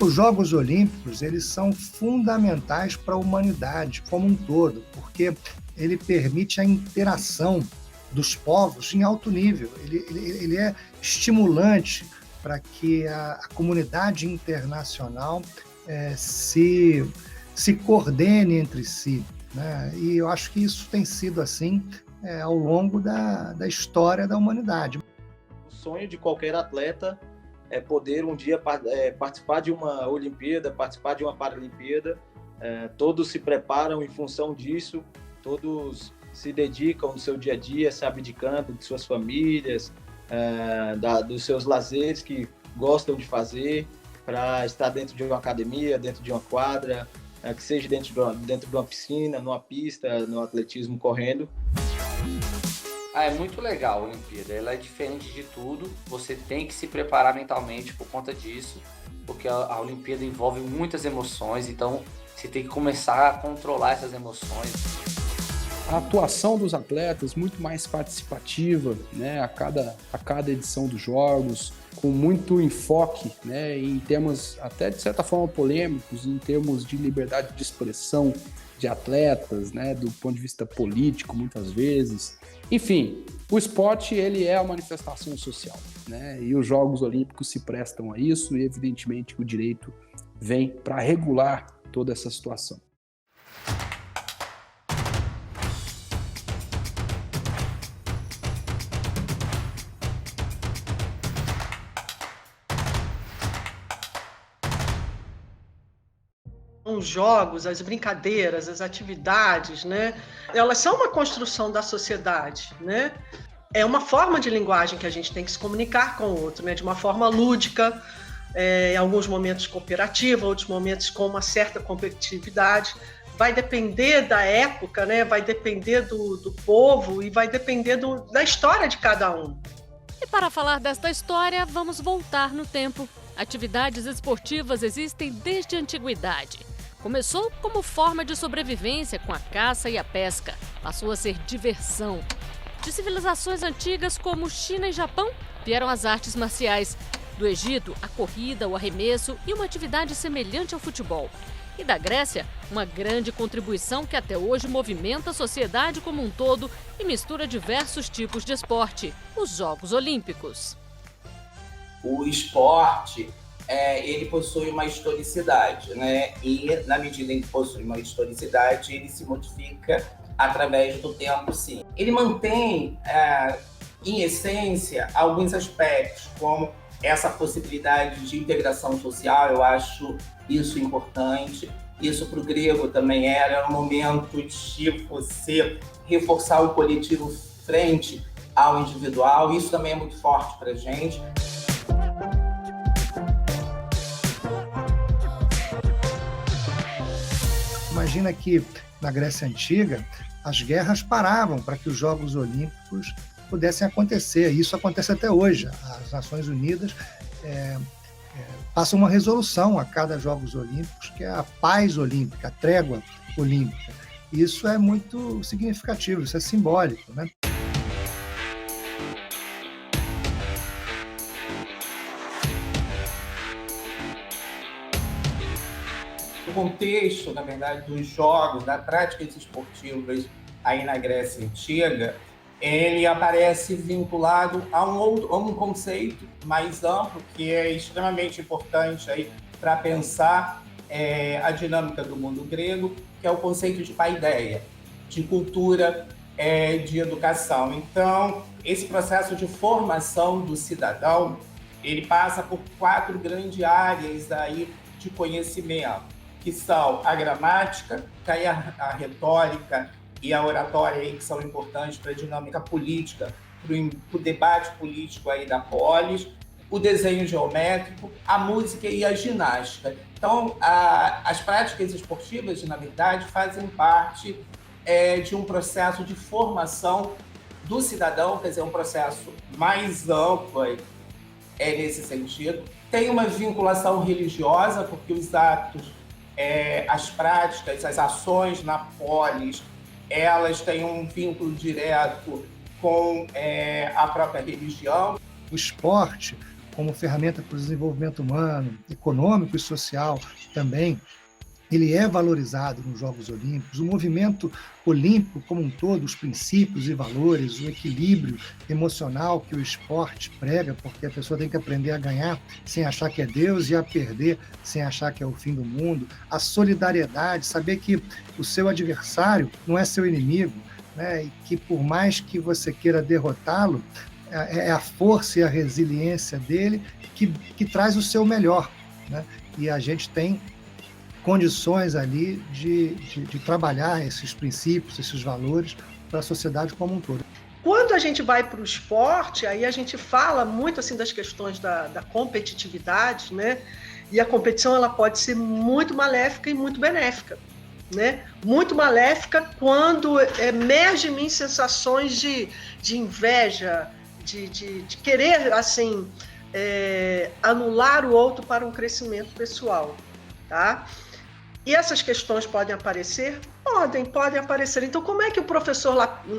Os Jogos Olímpicos, eles são fundamentais para a humanidade como um todo, porque ele permite a interação dos povos em alto nível. Ele é estimulante para que a comunidade internacional se coordene entre si, né? E eu acho que isso tem sido assim ao longo da história da humanidade. O sonho de qualquer atleta é poder um dia participar de uma Olimpíada, participar de uma Paralimpíada. Todos se preparam em função disso, todos se dedicam no seu dia a dia, se abdicando de suas famílias, dos seus lazeres que gostam de fazer, para estar dentro de uma academia, dentro de uma quadra, que seja dentro de uma piscina, numa pista, no atletismo, correndo. É muito legal a Olimpíada, ela é diferente de tudo, você tem que se preparar mentalmente por conta disso, porque a Olimpíada envolve muitas emoções, então você tem que começar a controlar essas emoções. A atuação dos atletas muito mais participativa, né, a cada edição dos Jogos, com muito enfoque, né, em temas até de certa forma polêmicos, em termos de liberdade de expressão de atletas, né, do ponto de vista político, muitas vezes. Enfim, o esporte ele é a manifestação social, né, e os Jogos Olímpicos se prestam a isso e, evidentemente, o direito vem para regular toda essa situação. Os jogos, as brincadeiras, as atividades, né? Elas são uma construção da sociedade, né? É uma forma de linguagem que a gente tem que se comunicar com o outro, né? De uma forma lúdica, em alguns momentos cooperativa, outros momentos com uma certa competitividade. Vai depender da época, né? Vai depender do povo e vai depender da história de cada um. E para falar desta história, vamos voltar no tempo. Atividades esportivas existem desde a antiguidade. Começou como forma de sobrevivência com a caça e a pesca. Passou a ser diversão. De civilizações antigas como China e Japão, vieram as artes marciais. Do Egito, a corrida, o arremesso e uma atividade semelhante ao futebol. E da Grécia, uma grande contribuição que até hoje movimenta a sociedade como um todo e mistura diversos tipos de esporte, os Jogos Olímpicos. O esporte, ele possui uma historicidade, né? E na medida em que possui uma historicidade, ele se modifica através do tempo, sim. Ele mantém, em essência, alguns aspectos, como essa possibilidade de integração social. Eu acho isso importante. Isso para o grego também era um momento de você reforçar o coletivo frente ao individual. Isso também é muito forte para a gente. Imagina que na Grécia Antiga as guerras paravam para que os Jogos Olímpicos pudessem acontecer. Isso acontece até hoje. As Nações Unidas passam uma resolução a cada Jogos Olímpicos, que é a paz olímpica, a trégua olímpica. Isso é muito significativo, isso é simbólico, né? O contexto, na verdade, dos jogos, das práticas esportivas aí na Grécia Antiga, ele aparece vinculado a um conceito mais amplo, que é extremamente importante aí para pensar a dinâmica do mundo grego, que é o conceito de paideia, de cultura, de educação. Então, esse processo de formação do cidadão, ele passa por 4 grandes áreas aí de conhecimento, que são a gramática, a retórica e a oratória, aí, que são importantes para a dinâmica política, para o debate político aí da polis, o desenho geométrico, a música e a ginástica. Então, as práticas esportivas, na verdade, fazem parte de um processo de formação do cidadão, quer dizer, um processo mais amplo nesse sentido. Tem uma vinculação religiosa, porque os atos, as práticas, as ações na polis, elas têm um vínculo direto com a própria religião. O esporte como ferramenta para o desenvolvimento humano, econômico e social também, ele é valorizado nos Jogos Olímpicos. O movimento olímpico como um todo, os princípios e valores, o equilíbrio emocional que o esporte prega, porque a pessoa tem que aprender a ganhar sem achar que é Deus e a perder sem achar que é o fim do mundo. A solidariedade, saber que o seu adversário não é seu inimigo, né? E que por mais que você queira derrotá-lo, é a força e a resiliência dele que traz o seu melhor, né? E a gente tem condições ali de trabalhar esses princípios, esses valores para a sociedade como um todo. Quando a gente vai para o esporte, aí a gente fala muito assim das questões da competitividade, né? E a competição ela pode ser muito maléfica e muito benéfica, né? Muito maléfica quando emerge em mim sensações de inveja, de querer assim anular o outro para um crescimento pessoal, tá? E essas questões podem aparecer? Podem aparecer. Então, como é que o professor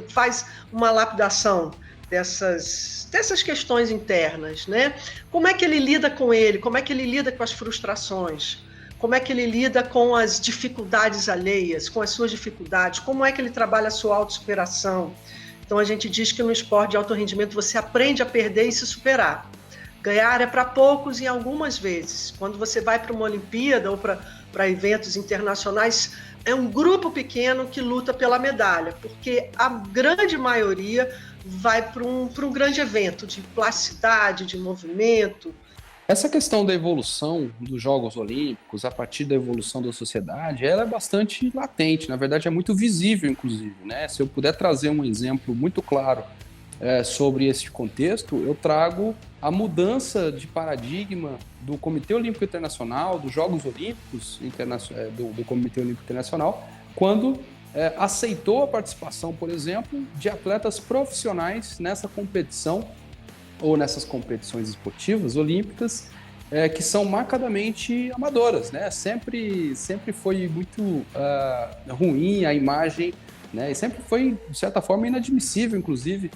faz uma lapidação dessas questões internas, né? Como é que ele lida com ele? Como é que ele lida com as frustrações? Como é que ele lida com as dificuldades alheias, com as suas dificuldades? Como é que ele trabalha a sua autossuperação? Então, a gente diz que no esporte de alto rendimento você aprende a perder e se superar. Ganhar é para poucos e algumas vezes. Quando você vai para uma Olimpíada ou para eventos internacionais, é um grupo pequeno que luta pela medalha, porque a grande maioria vai para um grande evento de plasticidade, de movimento. Essa questão da evolução dos Jogos Olímpicos, a partir da evolução da sociedade, ela é bastante latente, na verdade é muito visível, inclusive, né? Se eu puder trazer um exemplo muito claro sobre esse contexto, eu trago a mudança de paradigma do Comitê Olímpico Internacional, dos Jogos Olímpicos do Comitê Olímpico Internacional, quando aceitou a participação, por exemplo, de atletas profissionais nessa competição ou nessas competições esportivas olímpicas que são marcadamente amadoras, né? Sempre foi muito ruim a imagem, né? E sempre foi, de certa forma, inadmissível, inclusive,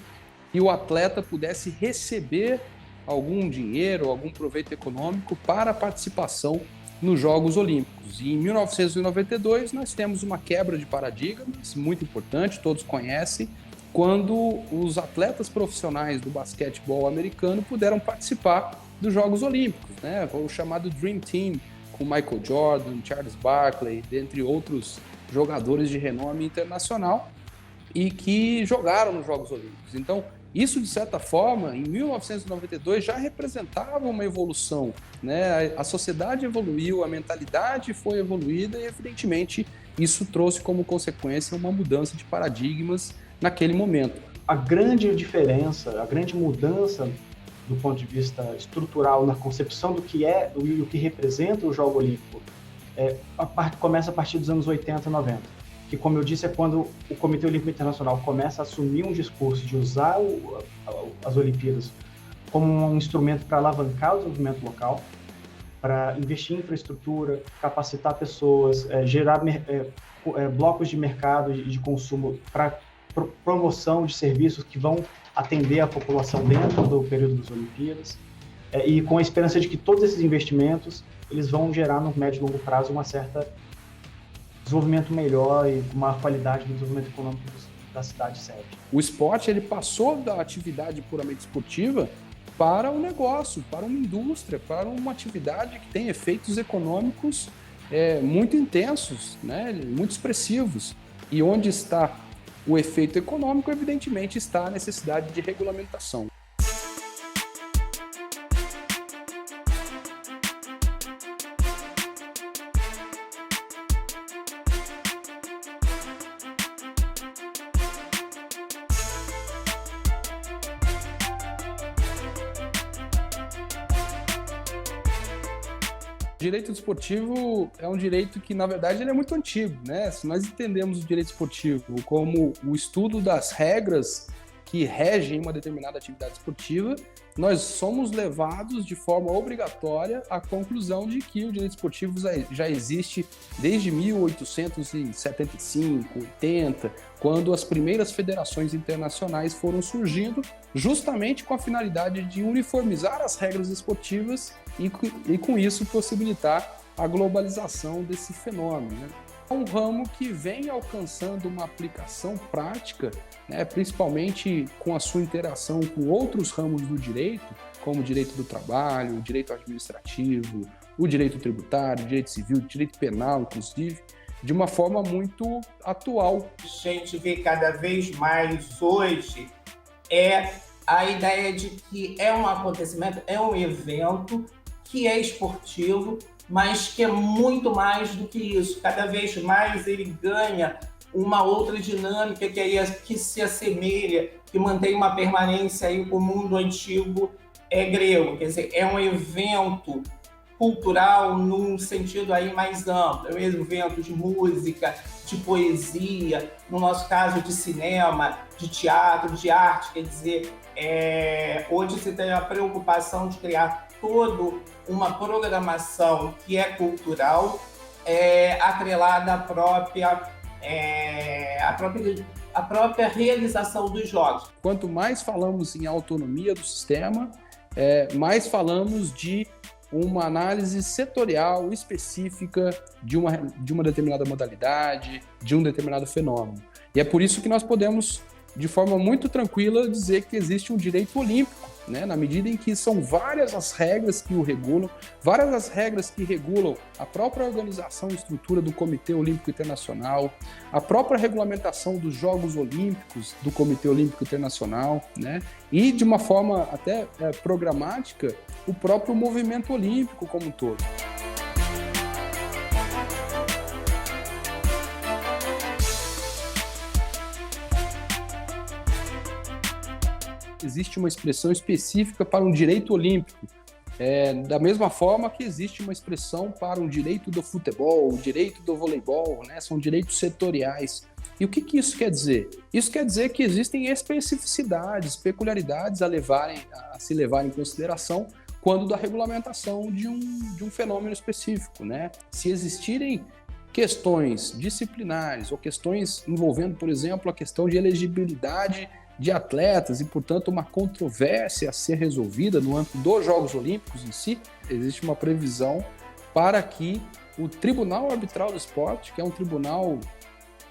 que o atleta pudesse receber algum dinheiro, algum proveito econômico para a participação nos Jogos Olímpicos. E em 1992 nós temos uma quebra de paradigmas muito importante, todos conhecem, quando os atletas profissionais do basquetebol americano puderam participar dos Jogos Olímpicos, né? O chamado Dream Team, com Michael Jordan, Charles Barkley, dentre outros jogadores de renome internacional, e que jogaram nos Jogos Olímpicos. Então, isso, de certa forma, em 1992 já representava uma evolução, né? A sociedade evoluiu, a mentalidade foi evoluída e, evidentemente, isso trouxe como consequência uma mudança de paradigmas naquele momento. A grande diferença, a grande mudança do ponto de vista estrutural na concepção do que é e o que representa o Jogo Olímpico começa a partir dos anos 80 e 90. Que, como eu disse, é quando o Comitê Olímpico Internacional começa a assumir um discurso de usar as Olimpíadas como um instrumento para alavancar o desenvolvimento local, para investir em infraestrutura, capacitar pessoas, gerar blocos de mercado e de consumo para promoção de serviços que vão atender a população dentro do período das Olimpíadas, e com a esperança de que todos esses investimentos eles vão gerar no médio e longo prazo uma certa desenvolvimento melhor e uma qualidade do desenvolvimento econômico da cidade sede. O esporte ele passou da atividade puramente esportiva para um negócio, para uma indústria, para uma atividade que tem efeitos econômicos muito intensos, né? Muito expressivos. E onde está o efeito econômico, evidentemente, está a necessidade de regulamentação. O direito desportivo é um direito que, na verdade, ele é muito antigo, né? Se nós entendemos o direito esportivo como o estudo das regras que regem uma determinada atividade esportiva, nós somos levados de forma obrigatória à conclusão de que o direito esportivo já existe desde 1875, 80, quando as primeiras federações internacionais foram surgindo, justamente com a finalidade de uniformizar as regras esportivas e com isso possibilitar a globalização desse fenômeno, né? É um ramo que vem alcançando uma aplicação prática, né, principalmente com a sua interação com outros ramos do direito, como o direito do trabalho, o direito administrativo, o direito tributário, o direito civil, o direito penal, inclusive, de uma forma muito atual. A gente vê cada vez mais hoje a ideia de que é um acontecimento, é um evento que é esportivo, mas que é muito mais do que isso. Cada vez mais ele ganha uma outra dinâmica que se assemelha, que mantém uma permanência aí com o mundo antigo grego. Quer dizer, é um evento cultural num sentido aí mais amplo. É um evento de música, de poesia, no nosso caso de cinema, de teatro, de arte. Quer dizer, hoje se tem a preocupação de criar toda uma programação que é cultural, atrelada à própria realização dos jogos. Quanto mais falamos em autonomia do sistema, mais falamos de uma análise setorial específica de uma determinada modalidade, de um determinado fenômeno. E é por isso que nós podemos, de forma muito tranquila, dizer que existe um direito olímpico, né? Na medida em que são várias as regras que o regulam, várias as regras que regulam a própria organização e estrutura do Comitê Olímpico Internacional, a própria regulamentação dos Jogos Olímpicos do Comitê Olímpico Internacional, né? E, de uma forma até programática, o próprio movimento olímpico como um todo. Existe uma expressão específica para um direito olímpico, da mesma forma que existe uma expressão para um direito do futebol, o direito do voleibol, né? São direitos setoriais. E o que isso quer dizer? Isso quer dizer que existem especificidades, peculiaridades a se levar em consideração quando da regulamentação de um fenômeno específico, né? Se existirem questões disciplinares ou questões envolvendo, por exemplo, a questão de elegibilidade de atletas e, portanto, uma controvérsia a ser resolvida no âmbito dos Jogos Olímpicos em si, existe uma previsão para que o Tribunal Arbitral do Esporte, que é um tribunal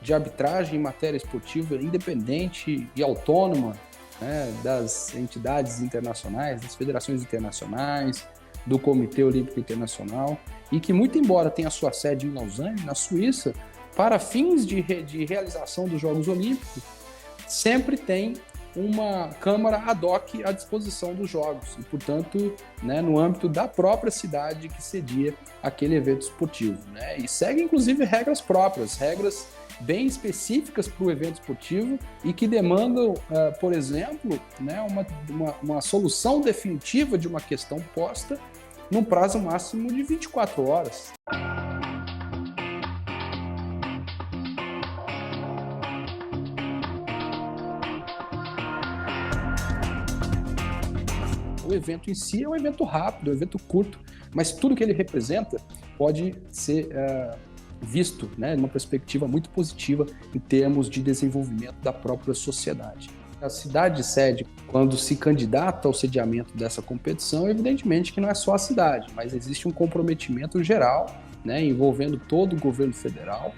de arbitragem em matéria esportiva independente e autônoma, né, das entidades internacionais, das federações internacionais, do Comitê Olímpico Internacional, e que, muito embora tenha sua sede em Lausanne, na Suíça, para fins de realização dos Jogos Olímpicos, sempre tem uma câmara ad hoc à disposição dos Jogos e, portanto, né, no âmbito da própria cidade que cedia aquele evento esportivo, né? E segue, inclusive, regras próprias, regras bem específicas para o evento esportivo e que demandam, por exemplo, né, uma solução definitiva de uma questão posta num prazo máximo de 24 horas. O evento em si é um evento rápido, um evento curto, mas tudo que ele representa pode ser visto, né, numa perspectiva muito positiva em termos de desenvolvimento da própria sociedade. A cidade sede, quando se candidata ao sediamento dessa competição, evidentemente que não é só a cidade, mas existe um comprometimento geral, né, envolvendo todo o governo federal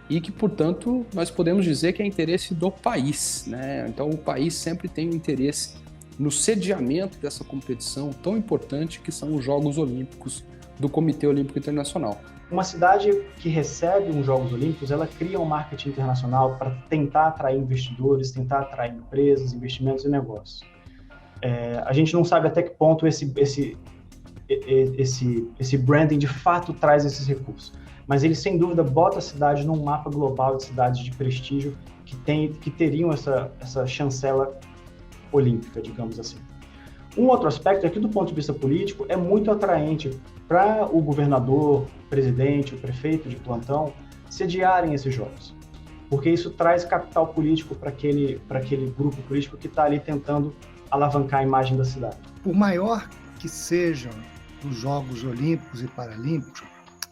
e que, portanto, nós podemos dizer que é interesse do país, né? Então, o país sempre tem um interesse no sediamento dessa competição tão importante que são os Jogos Olímpicos do Comitê Olímpico Internacional. Uma cidade que recebe os Jogos Olímpicos, ela cria um marketing internacional para tentar atrair investidores, tentar atrair empresas, investimentos e negócios. A gente não sabe até que ponto esse branding de fato traz esses recursos, mas ele sem dúvida bota a cidade num mapa global de cidades de prestígio que teriam essa chancela olímpica, digamos assim. Um outro aspecto é que, do ponto de vista político, é muito atraente para o governador, o presidente, o prefeito de plantão sediarem esses jogos. porque isso traz capital político para aquele grupo político que está ali tentando alavancar a imagem da cidade. Por maior que sejam os Jogos Olímpicos e Paralímpicos,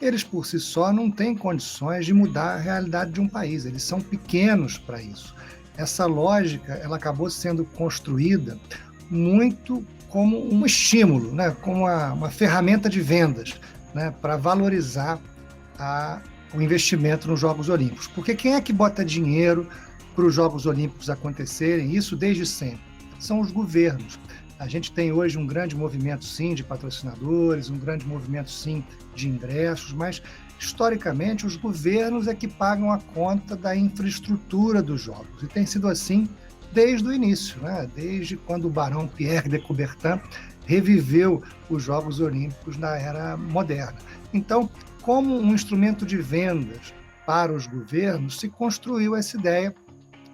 eles por si só não têm condições de mudar a realidade de um país, eles são pequenos para isso. Essa lógica ela acabou sendo construída muito como um estímulo, né? Como uma ferramenta de vendas, né? Para valorizar o investimento nos Jogos Olímpicos. Porque quem é que bota dinheiro para os Jogos Olímpicos acontecerem? Isso desde sempre. São os governos. A gente tem hoje um grande movimento, sim, de patrocinadores, um grande movimento, sim, de ingressos, mas, historicamente, os governos é que pagam a conta da infraestrutura dos Jogos. E tem sido assim desde o início, né? Desde quando o barão Pierre de Coubertin reviveu os Jogos Olímpicos na era moderna. Então, como um instrumento de vendas para os governos, se construiu essa ideia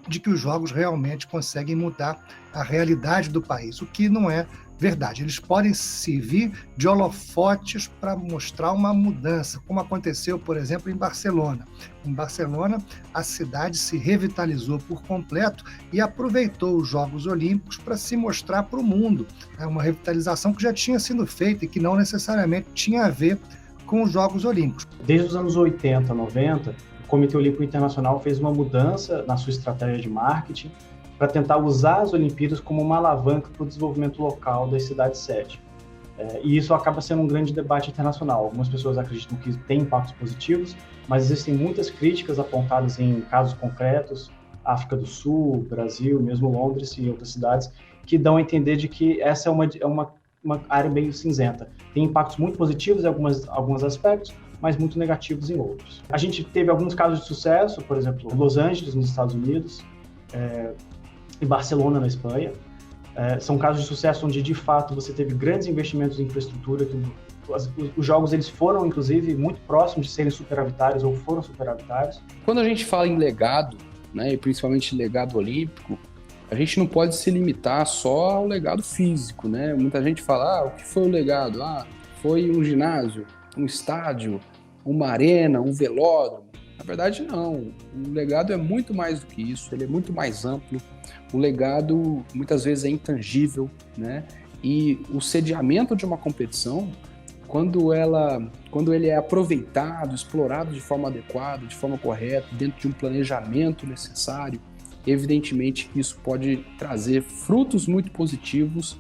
de que os Jogos realmente conseguem mudar a realidade do país, o que não é verdade. Eles podem servir de holofotes para mostrar uma mudança, como aconteceu, por exemplo, em Barcelona. Em Barcelona, a cidade se revitalizou por completo e aproveitou os Jogos Olímpicos para se mostrar para o mundo. É uma revitalização que já tinha sido feita e que não necessariamente tinha a ver com os Jogos Olímpicos. Desde os anos 80, 90, o Comitê Olímpico Internacional fez uma mudança na sua estratégia de marketing para tentar usar as Olimpíadas como uma alavanca para o desenvolvimento local das cidades-sede. E isso acaba sendo um grande debate internacional. Algumas pessoas acreditam que tem impactos positivos, mas existem muitas críticas apontadas em casos concretos, África do Sul, Brasil, mesmo Londres e outras cidades, que dão a entender de que essa é uma área meio cinzenta. Tem impactos muito positivos em alguns aspectos, mas muito negativos em outros. A gente teve alguns casos de sucesso, por exemplo, Los Angeles, nos Estados Unidos, e Barcelona, na Espanha. São casos de sucesso onde, de fato, você teve grandes investimentos em infraestrutura. Os jogos eles foram, inclusive, muito próximos de serem superavitários ou foram superavitários. Quando a gente fala em legado, né, e principalmente legado olímpico, a gente não pode se limitar só ao legado físico, né? Muita gente fala, o que foi o legado? Foi um ginásio, um estádio, uma arena, um velódromo. Na verdade, não. O legado é muito mais do que isso, ele é muito mais amplo. O legado, muitas vezes, é intangível, né? E o sediamento de uma competição, quando ele é aproveitado, explorado de forma adequada, de forma correta, dentro de um planejamento necessário, evidentemente isso pode trazer frutos muito positivos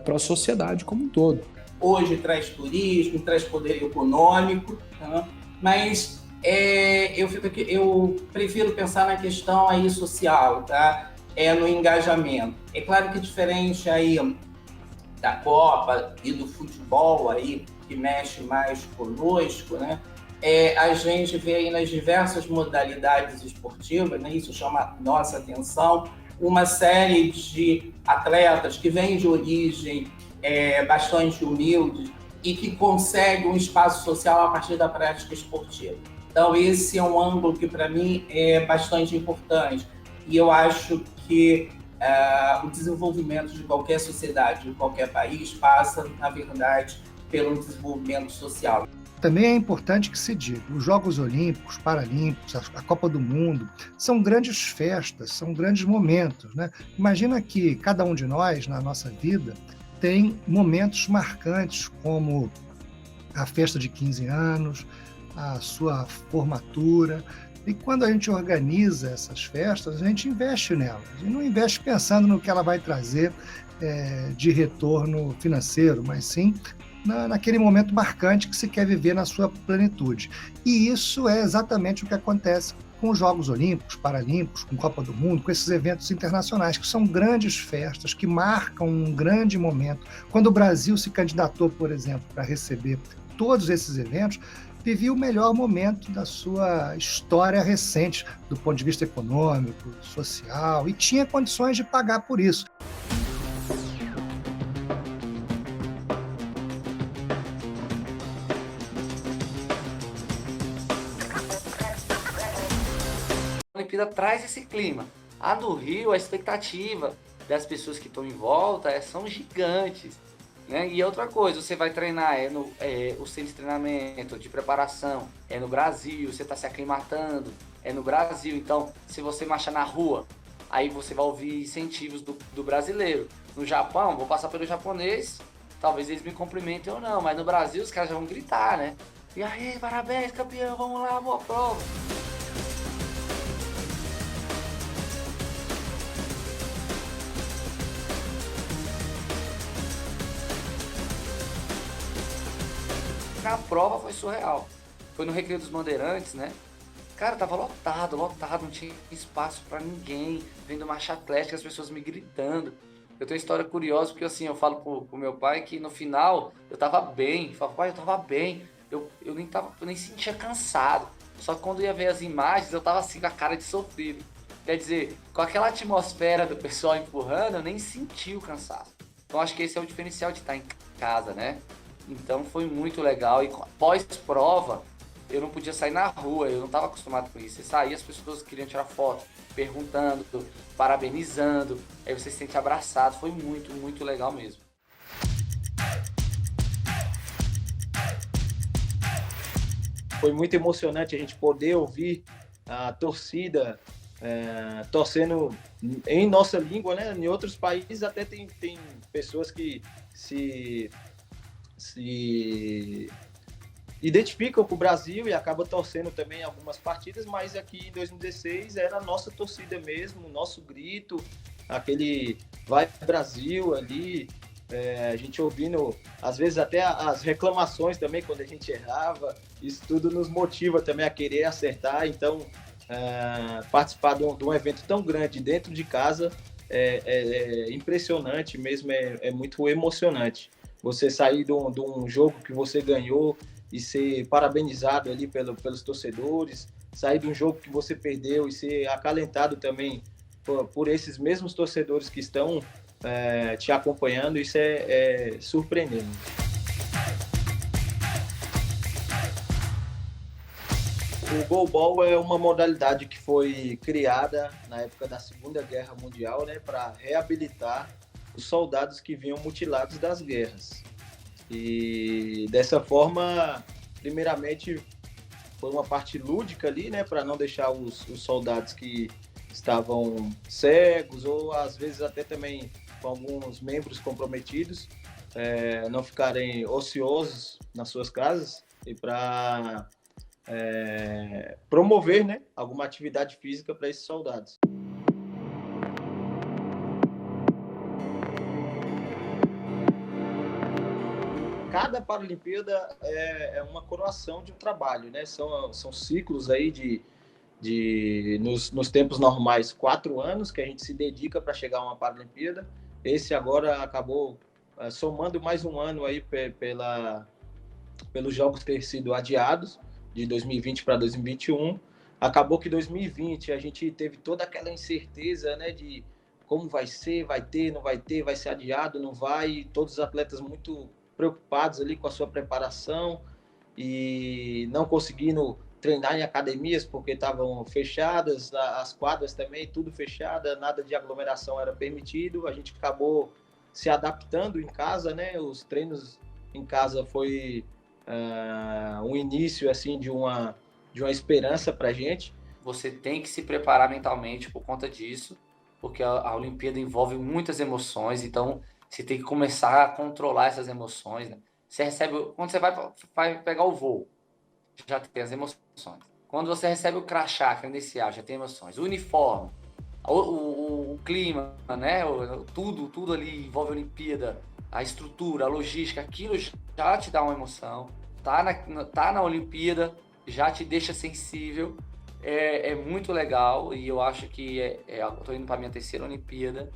para a sociedade como um todo. Hoje traz turismo, traz poder econômico, tá? Mas eu prefiro pensar na questão aí social, tá? No engajamento. É claro que diferente aí da Copa e do futebol aí, que mexe mais conosco, né? A gente vê aí nas diversas modalidades esportivas, né? Isso chama nossa atenção, uma série de atletas que vêm de origem bastante humilde e que conseguem um espaço social a partir da prática esportiva. Então, esse é um ângulo que, para mim, é bastante importante. E eu acho que o desenvolvimento de qualquer sociedade, de qualquer país, passa, na verdade, pelo desenvolvimento social. Também é importante que se diga, os Jogos Olímpicos, Paralímpicos, a Copa do Mundo, são grandes festas, são grandes momentos, né? Imagina que cada um de nós, na nossa vida, tem momentos marcantes, como a festa de 15 anos, a sua formatura. E quando a gente organiza essas festas, a gente investe nelas. E não investe pensando no que ela vai trazer de retorno financeiro, mas sim naquele momento marcante que se quer viver na sua plenitude. E isso é exatamente o que acontece com os Jogos Olímpicos, Paralímpicos, com Copa do Mundo, com esses eventos internacionais, que são grandes festas, que marcam um grande momento. Quando o Brasil se candidatou, por exemplo, para receber todos esses eventos, vivia o melhor momento da sua história recente, do ponto de vista econômico, social, e tinha condições de pagar por isso. A Olimpíada traz esse clima. A do Rio, a expectativa das pessoas que estão em volta são gigantes. Né? E outra coisa, você vai treinar, o centro de treinamento, de preparação, no Brasil, você está se aclimatando, é no Brasil. Então, se você marchar na rua, aí você vai ouvir incentivos do brasileiro. No Japão, vou passar pelo japonês, talvez eles me cumprimentem ou não, mas no Brasil os caras já vão gritar, né? E aí, parabéns, campeão, vamos lá, boa prova. A prova foi surreal. Foi no Recreio dos Bandeirantes, né? Cara, tava lotado, não tinha espaço pra ninguém, vendo marcha atlética, as pessoas me gritando. Eu tenho uma história curiosa, porque assim, eu falo pro meu pai que no final eu tava bem. Eu falo, pai, eu tava bem, eu nem sentia cansado. Só que quando eu ia ver as imagens, eu tava assim com a cara de sofrido. Quer dizer, com aquela atmosfera do pessoal empurrando, eu nem senti o cansaço. Então acho que esse é o diferencial de estar em casa, né? Então foi muito legal. E pós-prova, eu não podia sair na rua, eu não estava acostumado com isso. Você saía, as pessoas queriam tirar foto, perguntando, parabenizando, aí você se sente abraçado. Foi muito, muito legal mesmo. Foi muito emocionante a gente poder ouvir a torcida torcendo em nossa língua, né? Em outros países até tem pessoas que se identificam com o Brasil e acabam torcendo também algumas partidas, mas aqui em 2016 era a nossa torcida mesmo, o nosso grito, aquele vai Brasil ali, a gente ouvindo, às vezes até as reclamações também quando a gente errava, isso tudo nos motiva também a querer acertar. Então participar de um evento tão grande dentro de casa é impressionante mesmo, é muito emocionante. Você sair de um jogo que você ganhou e ser parabenizado ali pelos torcedores, sair de um jogo que você perdeu e ser acalentado também por esses mesmos torcedores que estão te acompanhando, isso é surpreendente. O goalball é uma modalidade que foi criada na época da Segunda Guerra Mundial, né, para reabilitar os soldados que vinham mutilados das guerras. E dessa forma, primeiramente, foi uma parte lúdica ali, né, para não deixar os soldados que estavam cegos ou às vezes até também com alguns membros comprometidos não ficarem ociosos nas suas casas e para promover, né, alguma atividade física para esses soldados. Cada Paralimpíada é uma coroação de um trabalho, né? São ciclos aí nos tempos normais, 4 anos que a gente se dedica para chegar a uma Paralimpíada. Esse agora acabou somando mais um ano aí pelos jogos ter sido adiados de 2020 para 2021. Acabou que 2020 a gente teve toda aquela incerteza, né, de como vai ser, vai ter, não vai ter, vai ser adiado, não vai. Todos os atletas muito preocupados ali com a sua preparação e não conseguindo treinar em academias porque estavam fechadas, as quadras também, tudo fechada, nada de aglomeração era permitido. A gente acabou se adaptando em casa, né? Os treinos em casa foi um início assim de uma esperança para a gente. Você tem que se preparar mentalmente por conta disso, porque a Olimpíada envolve muitas emoções, então você tem que começar a controlar essas emoções, né? Você recebe, quando você vai pegar o voo, já tem as emoções. Quando você recebe o crachá credencial, já tem emoções. O uniforme, o clima, né? Tudo ali envolve a Olimpíada, a estrutura, a logística, aquilo já te dá uma emoção. Tá na Olimpíada, já te deixa sensível. É muito legal e eu acho que eu tô indo para minha 3ª Olimpíada.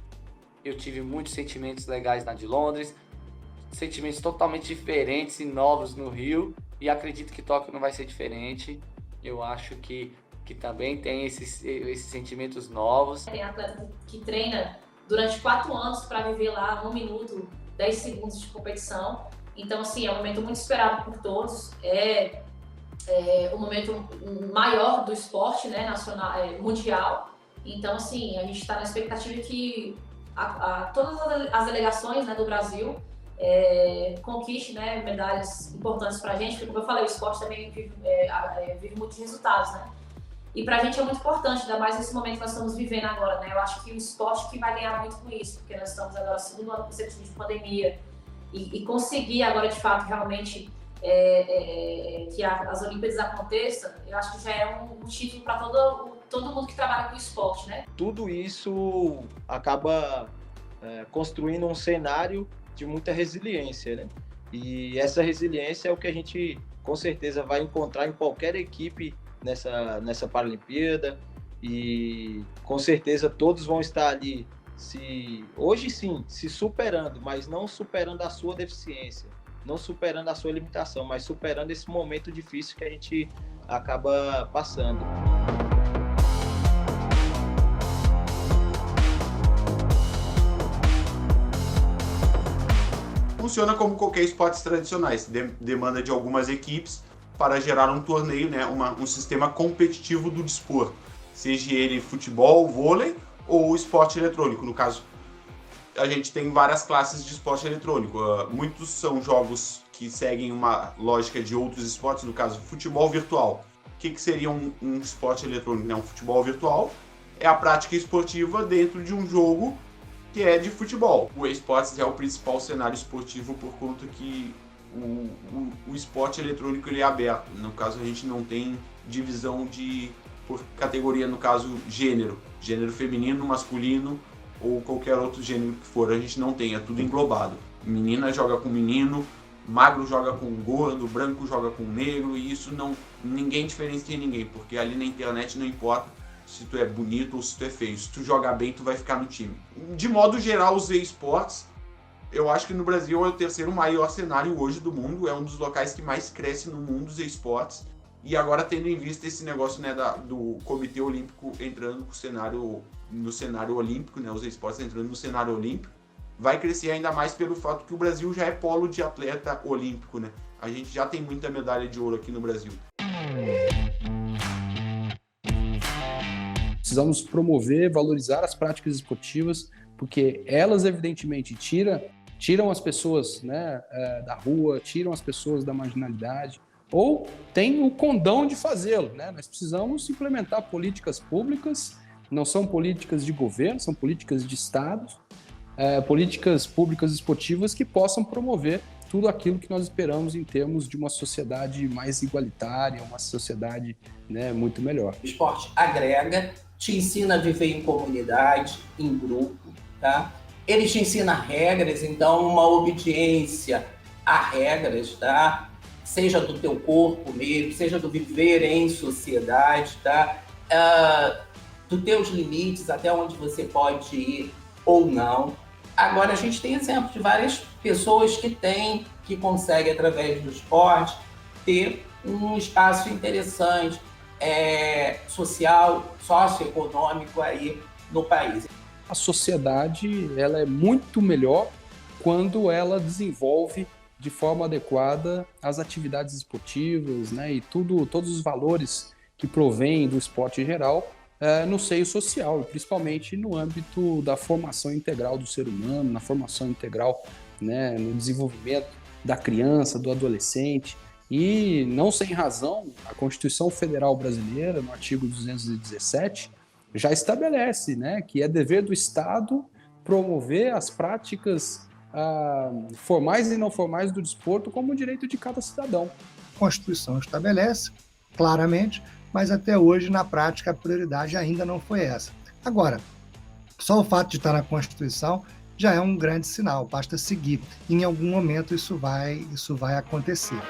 Eu tive muitos sentimentos legais na de Londres, sentimentos totalmente diferentes e novos no Rio, e acredito que Tóquio não vai ser diferente. Eu acho que também tem esses sentimentos novos. Tem atleta que treina durante 4 anos para viver lá 1 minuto, 10 segundos de competição. Então, assim, é um momento muito esperado por todos. É o momento maior do esporte, né, nacional, mundial. Então, assim, a gente está na expectativa que todas as delegações, né, do Brasil conquiste, né, medalhas importantes para a gente, porque, como eu falei, o esporte também vive muitos resultados, né? E para a gente é muito importante, ainda mais nesse momento que nós estamos vivendo agora, né? Eu acho que o esporte que vai ganhar muito com isso, porque nós estamos agora no segundo ano consecutivo de pandemia e conseguir agora, de fato, realmente que as Olimpíadas aconteçam, eu acho que já é um título para todo mundo que trabalha com esporte, né? Tudo isso acaba construindo um cenário de muita resiliência, né? E essa resiliência é o que a gente, com certeza, vai encontrar em qualquer equipe nessa Paralimpíada, e com certeza todos vão estar ali, hoje sim, se superando, mas não superando a sua deficiência, não superando a sua limitação, mas superando esse momento difícil que a gente acaba passando. Funciona como qualquer esportes tradicionais, demanda de algumas equipes para gerar um torneio, né, um sistema competitivo do desporto, seja ele futebol, vôlei ou esporte eletrônico. No caso, a gente tem várias classes de esporte eletrônico. Muitos são jogos que seguem uma lógica de outros esportes, no caso, futebol virtual. O que seria um esporte eletrônico? Né? Um futebol virtual é a prática esportiva dentro de um jogo que é de futebol. O eSports é o principal cenário esportivo por conta que o esporte eletrônico ele é aberto. No caso, a gente não tem divisão por categoria, no caso, gênero feminino, masculino ou qualquer outro gênero que for. A gente não tem, é tudo englobado. Menina joga com menino, magro joga com gordo, branco joga com negro, e isso ninguém diferencia ninguém, porque ali na internet não importa se tu é bonito ou se tu é feio. Se tu jogar bem, tu vai ficar no time. De modo geral, os esportes, eu acho que no Brasil é o terceiro maior cenário hoje do mundo, é um dos locais que mais cresce no mundo dos esportes. E agora, tendo em vista esse negócio, né, do Comitê Olímpico entrando no cenário olímpico, né, os esportes entrando no cenário olímpico, vai crescer ainda mais pelo fato que o Brasil já é polo de atleta olímpico, né? A gente já tem muita medalha de ouro aqui no Brasil. Precisamos promover, valorizar as práticas esportivas, porque elas, evidentemente, tiram as pessoas, né, da rua, tiram as pessoas da marginalidade, ou têm o condão de fazê-lo, né? Nós precisamos implementar políticas públicas, não são políticas de governo, são políticas de Estado, políticas públicas esportivas que possam promover tudo aquilo que nós esperamos em termos de uma sociedade mais igualitária, uma sociedade, né, muito melhor. O esporte agrega, te ensina a viver em comunidade, em grupo, tá? Ele te ensina regras, então uma obediência a regras, tá? Seja do teu corpo mesmo, seja do viver em sociedade, tá? Dos teus limites, até onde você pode ir ou não. Agora, a gente tem exemplos de várias pessoas que conseguem, através do esporte, ter um espaço interessante, social, socioeconômico aí no país. A sociedade ela é muito melhor quando ela desenvolve de forma adequada as atividades esportivas, né, e todos os valores que provêm do esporte em geral no seio social, principalmente no âmbito da formação integral do ser humano, na formação integral, né, no desenvolvimento da criança, do adolescente. E, não sem razão, a Constituição Federal Brasileira, no artigo 217, já estabelece, né, que é dever do Estado promover as práticas formais e não formais do desporto como direito de cada cidadão. A Constituição estabelece claramente, mas até hoje, na prática, a prioridade ainda não foi essa. Agora, só o fato de estar na Constituição já é um grande sinal, basta seguir. Em algum momento isso vai acontecer.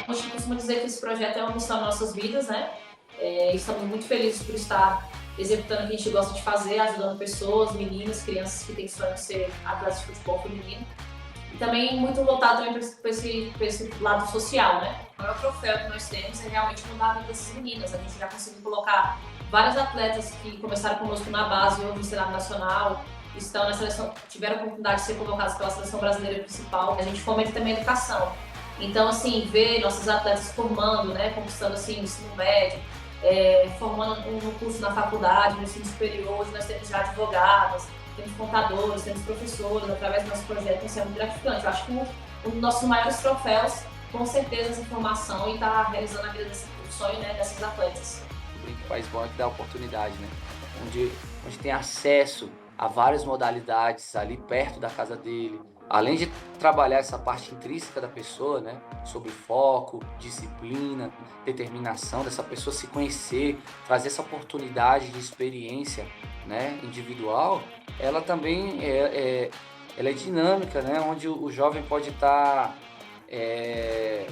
A gente costuma dizer que esse projeto é uma missão nas nossas vidas, né? Estamos muito felizes por estar executando o que a gente gosta de fazer, ajudando pessoas, meninas, crianças que têm sonho de ser atletas de futebol feminino. E também muito voltado também para esse lado social, né? O maior troféu que nós temos é realmente mudar a vida dessas meninas. A gente já conseguiu colocar vários atletas que começaram conosco na base e hoje no cenário nacional, estão na seleção, tiveram a oportunidade de ser convocados pela seleção brasileira principal. A gente fomenta também a educação. Então, assim, ver nossos atletas formando, né, conquistando assim, o ensino médio, formando um curso na faculdade, no ensino superior, hoje nós temos já advogadas, temos contadores, temos professores, através do nosso projeto, isso é muito gratificante. Eu acho que um dos nossos maiores troféus, com certeza, essa formação e estar realizando a vida o sonho, né, dessas atletas. O Brinque País Bom é que dá oportunidade, né? Onde tem acesso a várias modalidades ali perto da casa dele. Além de trabalhar essa parte intrínseca da pessoa, né, sobre foco, disciplina, determinação dessa pessoa se conhecer, trazer essa oportunidade de experiência, né, individual, ela também ela é dinâmica, né, onde o jovem pode estar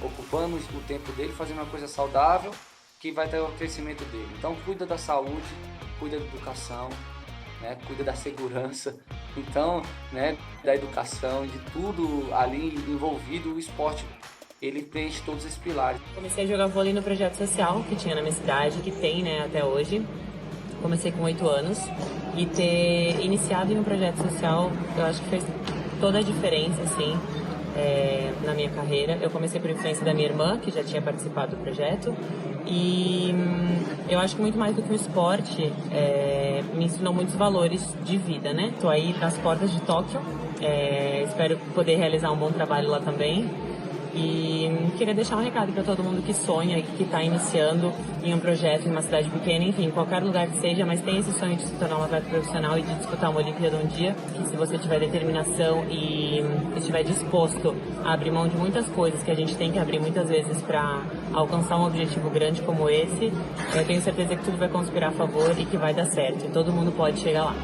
ocupando o tempo dele, fazendo uma coisa saudável que vai ter o crescimento dele. Então, cuida da saúde, cuida da educação, né, cuida da segurança, então, né, da educação, de tudo ali envolvido, o esporte, ele preenche todos esses pilares. Comecei a jogar vôlei no projeto social que tinha na minha cidade, que tem, né, até hoje. Comecei com 8 anos e ter iniciado em um projeto social, eu acho que fez toda a diferença, assim, na minha carreira. Eu comecei por influência da minha irmã, que já tinha participado do projeto, e eu acho que muito mais do que o esporte me ensinou muitos valores de vida, né? Tô aí nas portas de Tóquio, espero poder realizar um bom trabalho lá também. E queria deixar um recado para todo mundo que sonha e que está iniciando em um projeto em uma cidade pequena, enfim, qualquer lugar que seja, mas tem esse sonho de se tornar um atleta profissional e de disputar uma Olimpíada um dia, que se você tiver determinação e estiver disposto a abrir mão de muitas coisas que a gente tem que abrir muitas vezes para alcançar um objetivo grande como esse, eu tenho certeza que tudo vai conspirar a favor e que vai dar certo. E todo mundo pode chegar lá.